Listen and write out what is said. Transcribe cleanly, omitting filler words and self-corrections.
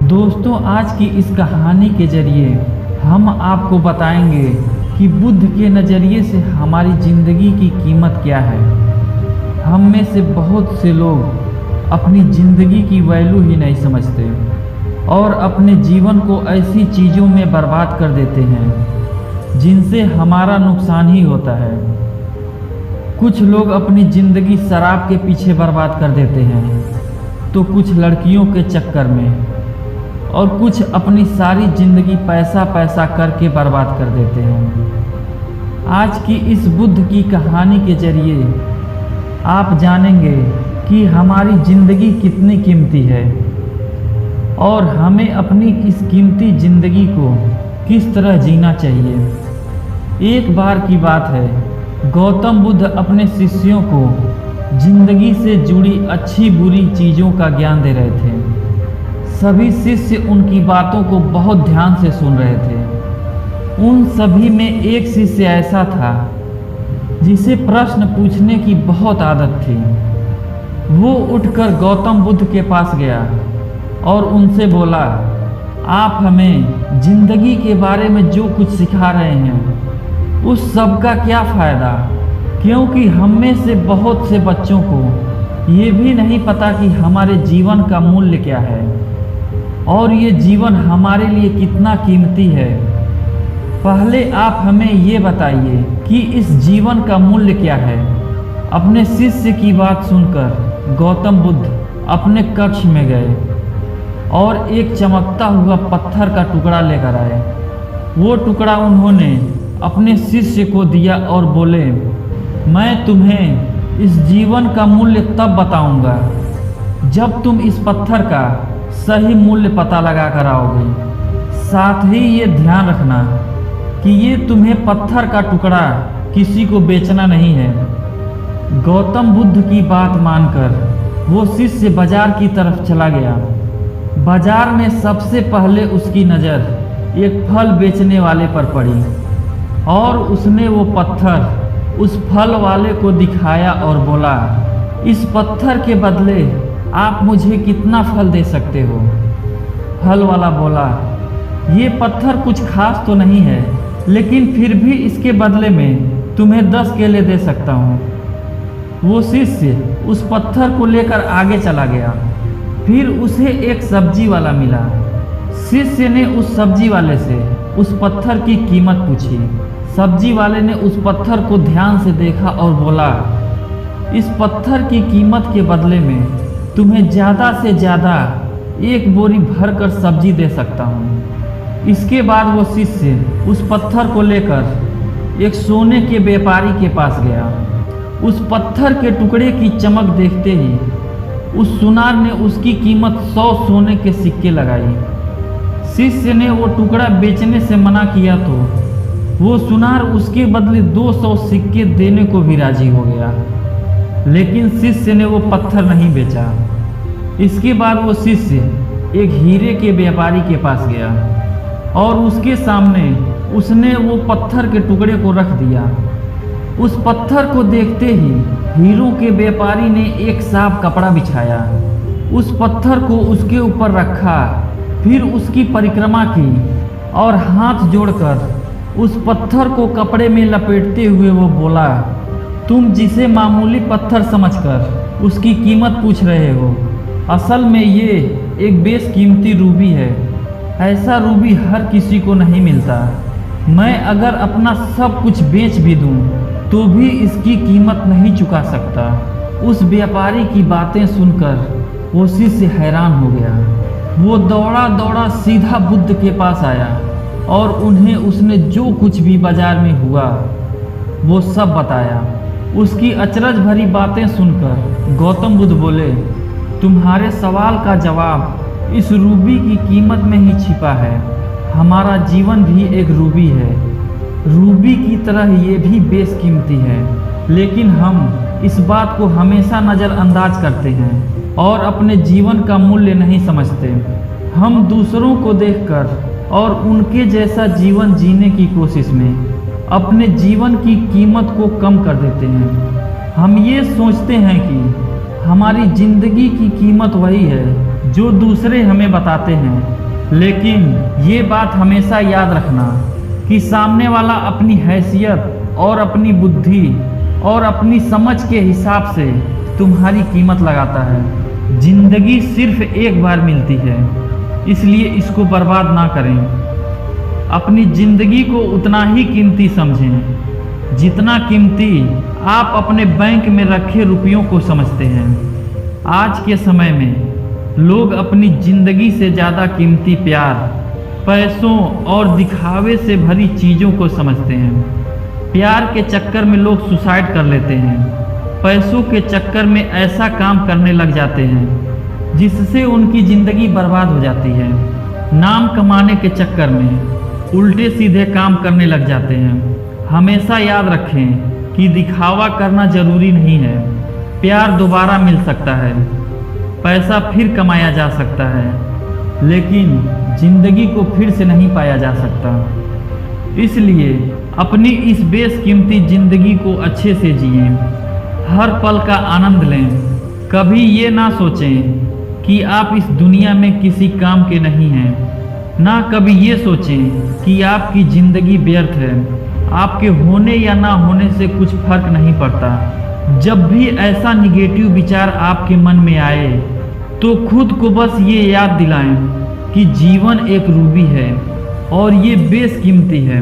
दोस्तों, आज की इस कहानी के जरिए हम आपको बताएंगे कि बुद्ध के नज़रिए से हमारी ज़िंदगी की कीमत क्या है। हम में से बहुत से लोग अपनी ज़िंदगी की वैल्यू ही नहीं समझते और अपने जीवन को ऐसी चीज़ों में बर्बाद कर देते हैं जिनसे हमारा नुकसान ही होता है। कुछ लोग अपनी ज़िंदगी शराब के पीछे बर्बाद कर देते हैं तो कुछ लड़कियों के चक्कर में, और कुछ अपनी सारी ज़िंदगी पैसा पैसा करके बर्बाद कर देते हैं। आज की इस बुद्ध की कहानी के जरिए आप जानेंगे कि हमारी ज़िंदगी कितनी कीमती है और हमें अपनी इस कीमती ज़िंदगी को किस तरह जीना चाहिए। एक बार की बात है, गौतम बुद्ध अपने शिष्यों को ज़िंदगी से जुड़ी अच्छी बुरी चीज़ों का ज्ञान दे रहे थे। सभी शिष्य उनकी बातों को बहुत ध्यान से सुन रहे थे। उन सभी में एक शिष्य ऐसा था जिसे प्रश्न पूछने की बहुत आदत थी। वो उठकर गौतम बुद्ध के पास गया और उनसे बोला, आप हमें जिंदगी के बारे में जो कुछ सिखा रहे हैं उस सब का क्या फ़ायदा, क्योंकि हम में से बहुत से बच्चों को ये भी नहीं पता कि हमारे जीवन का मूल्य क्या है और ये जीवन हमारे लिए कितना कीमती है। पहले आप हमें ये बताइए कि इस जीवन का मूल्य क्या है। अपने शिष्य की बात सुनकर गौतम बुद्ध अपने कक्ष में गए और एक चमकता हुआ पत्थर का टुकड़ा लेकर आए। वो टुकड़ा उन्होंने अपने शिष्य को दिया और बोले, मैं तुम्हें इस जीवन का मूल्य तब बताऊंगा जब तुम इस पत्थर का सही मूल्य पता लगा कर आओगे। साथ ही ये ध्यान रखना कि ये तुम्हें पत्थर का टुकड़ा किसी को बेचना नहीं है। गौतम बुद्ध की बात मानकर वो शिष्य बाजार की तरफ चला गया। बाजार में सबसे पहले उसकी नज़र एक फल बेचने वाले पर पड़ी और उसने वो पत्थर उस फल वाले को दिखाया और बोला, इस पत्थर के बदले आप मुझे कितना फल दे सकते हो। फल वाला बोला, ये पत्थर कुछ खास तो नहीं है, लेकिन फिर भी इसके बदले में तुम्हें 10 केले दे सकता हूँ। वो शिष्य उस पत्थर को लेकर आगे चला गया। फिर उसे एक सब्जी वाला मिला। शिष्य ने उस सब्जी वाले से उस पत्थर की कीमत पूछी। सब्जी वाले ने उस पत्थर को ध्यान से देखा और बोला, इस पत्थर की कीमत के बदले में तुम्हें ज़्यादा से ज़्यादा 1 बोरी भर कर सब्जी दे सकता हूँ। इसके बाद वो शिष्य उस पत्थर को लेकर एक सोने के व्यापारी के पास गया। उस पत्थर के टुकड़े की चमक देखते ही उस सुनार ने उसकी कीमत 100 सोने के सिक्के लगाई। शिष्य ने वो टुकड़ा बेचने से मना किया तो वो सुनार उसके बदले 200 सिक्के देने को भी राजी हो गया, लेकिन शिष्य ने वो पत्थर नहीं बेचा। इसके बाद वो शिष्य एक हीरे के व्यापारी के पास गया और उसके सामने उसने वो पत्थर के टुकड़े को रख दिया। उस पत्थर को देखते ही हीरों के व्यापारी ने एक साफ कपड़ा बिछाया, उस पत्थर को उसके ऊपर रखा, फिर उसकी परिक्रमा की और हाथ जोड़कर उस पत्थर को कपड़े में लपेटते हुए वो बोला, तुम जिसे मामूली पत्थर समझकर उसकी कीमत पूछ रहे हो, असल में ये एक बेशकीमती रूबी है। ऐसा रूबी हर किसी को नहीं मिलता। मैं अगर अपना सब कुछ बेच भी दूं तो भी इसकी कीमत नहीं चुका सकता। उस व्यापारी की बातें सुनकर वो शिष्य हैरान हो गया। वो दौड़ा दौड़ा सीधा बुद्ध के पास आया और उन्हें उसने जो कुछ भी बाजार में हुआ वो सब बताया। उसकी अचरज भरी बातें सुनकर गौतम बुद्ध बोले, तुम्हारे सवाल का जवाब इस रूबी की कीमत में ही छिपा है। हमारा जीवन भी एक रूबी है। रूबी की तरह ये भी बेशकीमती है, लेकिन हम इस बात को हमेशा नज़रअंदाज करते हैं और अपने जीवन का मूल्य नहीं समझते। हम दूसरों को देखकर और उनके जैसा जीवन जीने की कोशिश में अपने जीवन की कीमत को कम कर देते हैं। हम ये सोचते हैं कि हमारी ज़िंदगी की कीमत वही है जो दूसरे हमें बताते हैं, लेकिन ये बात हमेशा याद रखना कि सामने वाला अपनी हैसियत और अपनी बुद्धि और अपनी समझ के हिसाब से तुम्हारी कीमत लगाता है। जिंदगी सिर्फ एक बार मिलती है, इसलिए इसको बर्बाद ना करें। अपनी जिंदगी को उतना ही कीमती समझें जितना कीमती आप अपने बैंक में रखे रुपयों को समझते हैं। आज के समय में लोग अपनी जिंदगी से ज़्यादा कीमती प्यार, पैसों और दिखावे से भरी चीज़ों को समझते हैं। प्यार के चक्कर में लोग सुसाइड कर लेते हैं। पैसों के चक्कर में ऐसा काम करने लग जाते हैं जिससे उनकी ज़िंदगी बर्बाद हो जाती है। नाम कमाने के चक्कर में उल्टे सीधे काम करने लग जाते हैं। हमेशा याद रखें कि दिखावा करना ज़रूरी नहीं है। प्यार दोबारा मिल सकता है, पैसा फिर कमाया जा सकता है, लेकिन ज़िंदगी को फिर से नहीं पाया जा सकता। इसलिए अपनी इस बेशकीमती ज़िंदगी को अच्छे से जिएं, हर पल का आनंद लें। कभी ये ना सोचें कि आप इस दुनिया में किसी काम के नहीं हैं, ना कभी ये सोचें कि आपकी ज़िंदगी व्यर्थ है। आपके होने या ना होने से कुछ फर्क नहीं पड़ता। जब भी ऐसा निगेटिव विचार आपके मन में आए तो खुद को बस ये याद दिलाएं कि जीवन एक रूबी है और ये बेशकीमती है।